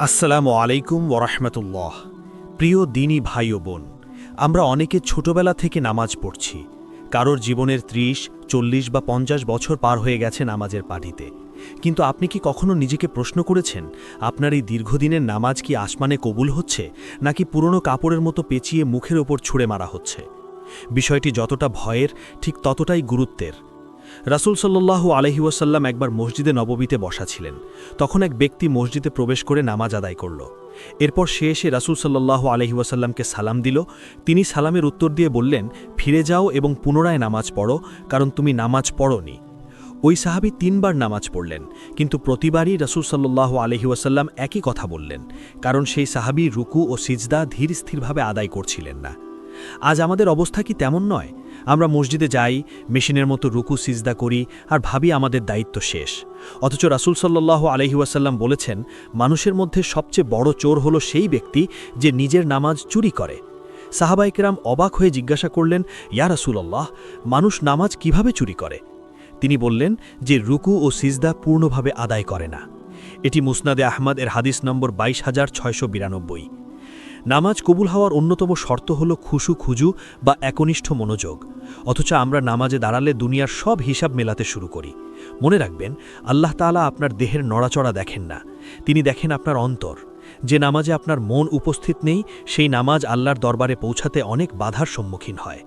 আসসালামু আলাইকুম ওরহমতুল্লাহ। প্রিয় দিনী ভাই ও বোন, আমরা অনেকে ছোটবেলা থেকে নামাজ পড়ছি। কারোর জীবনের ৩০, ৪০ বা ৫০ বছর পার হয়ে গেছে নামাজের পাটিতে। কিন্তু আপনি কি কখনো নিজেকে প্রশ্ন করেছেন, আপনার এই দীর্ঘদিনের নামাজ কি আসমানে কবুল হচ্ছে, নাকি পুরনো কাপড়ের মতো পেঁচিয়ে মুখের ওপর ছুঁড়ে মারা হচ্ছে? বিষয়টি যতটা ভয়ের, ঠিক ততটাই গুরুত্বের। রাসূল সাল্লাল্লাহু আলাইহি ওয়াসাল্লাম একবার মসজিদে নববীতে বসা ছিলেন। তখন এক ব্যক্তি মসজিদে প্রবেশ করে নামাজ আদায় করল। এরপর সে এসে রাসূল সাল্লাল্লাহু আলাইহি ওয়াসাল্লামকে সালাম দিল। তিনি সালামের উত্তর দিয়ে বললেন, ফিরে যাও এবং পুনরায় নামাজ পড়ো, কারণ তুমি নামাজ পড়োনি। ওই সাহাবী ৩ বার নামাজ পড়লেন, কিন্তু প্রতিবারই রাসূল সাল্লাল্লাহু আলাইহি ওয়াসাল্লাম একই কথা বললেন, কারণ সেই সাহাবী রুকু ও সিজদা ধীর স্থিরভাবে আদায় করছিলেন না। আজ আমাদের অবস্থা কি তেমন নয়? আমরা মসজিদে যাই, মেশিনের মতো রুকু সিজদা করি আর ভাবি আমাদের দায়িত্ব শেষ। অথচ রাসূল সাল্লাল্লাহু আলাইহি ওয়াসাল্লাম বলেছেন, মানুষের মধ্যে সবচেয়ে বড় চোর হলো সেই ব্যক্তি যে নিজের নামাজ চুরি করে। সাহাবায়ে কেরাম অবাক হয়ে জিজ্ঞাসা করলেন, ইয়া রাসূলুল্লাহ, মানুষ নামাজ কিভাবে চুরি করে? তিনি বললেন যে রুকু ও সিজদা পূর্ণভাবে আদায় করে না। এটি মুসনাদে আহমদ এর হাদিস নম্বর ২২,৬৯২। নামাজ কবুল হওয়ার অন্যতম শর্ত হল খুজু বা একনিষ্ঠ মনোযোগ। অথচ আমরা নামাজে দাঁড়ালে দুনিয়ার সব হিসাব মেলাতে শুরু করি। মনে রাখবেন, আল্লাহ তাআলা আপনার দেহের নড়াচড়া দেখেন না, তিনি দেখেন আপনার অন্তর। যে নামাজে আপনার মন উপস্থিত নেই, সেই নামাজ আল্লাহর দরবারে পৌঁছাতে অনেক বাধার সম্মুখীন হয়।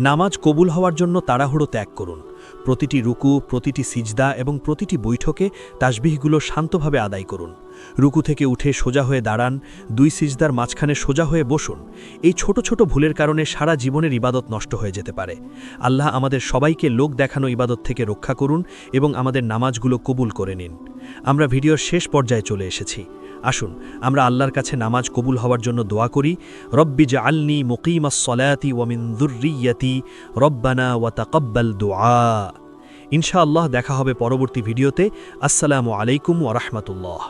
নামাজ কবুল হওয়ার জন্য তাড়াহুড়ো ত্যাগ করুন। প্রতিটি রুকু, প্রতিটি সিজদা এবং প্রতিটি বৈঠকে তাসবিহগুলো শান্তভাবে আদায় করুন। রুকু থেকে উঠে সোজা হয়ে দাঁড়ান, ২ সিজদার মাঝখানে সোজা হয়ে বসুন। এই ছোট ছোট ভুলের কারণে সারা জীবনের ইবাদত নষ্ট হয়ে যেতে পারে। আল্লাহ আমাদের সবাইকে লোক দেখানো ইবাদত থেকে রক্ষা করুন এবং আমাদের নামাজগুলো কবুল করে নিন। আমরা ভিডিওর শেষ পর্যায়ে চলে এসেছি। আসুন আমরা আল্লাহর কাছে নামাজ কবুল হওয়ার জন্য দোয়া করি। রব্বি জাআলনি মুকিমাস সলাতি ওয়া মিন যুররিয়্যাতি রব্বানা ওয়া তাকাব্বাল দুআ। ইনশাআল্লাহ দেখা হবে পরবর্তী ভিডিওতে। আসসালামু আলাইকুম ওয়া রাহমাতুল্লাহ।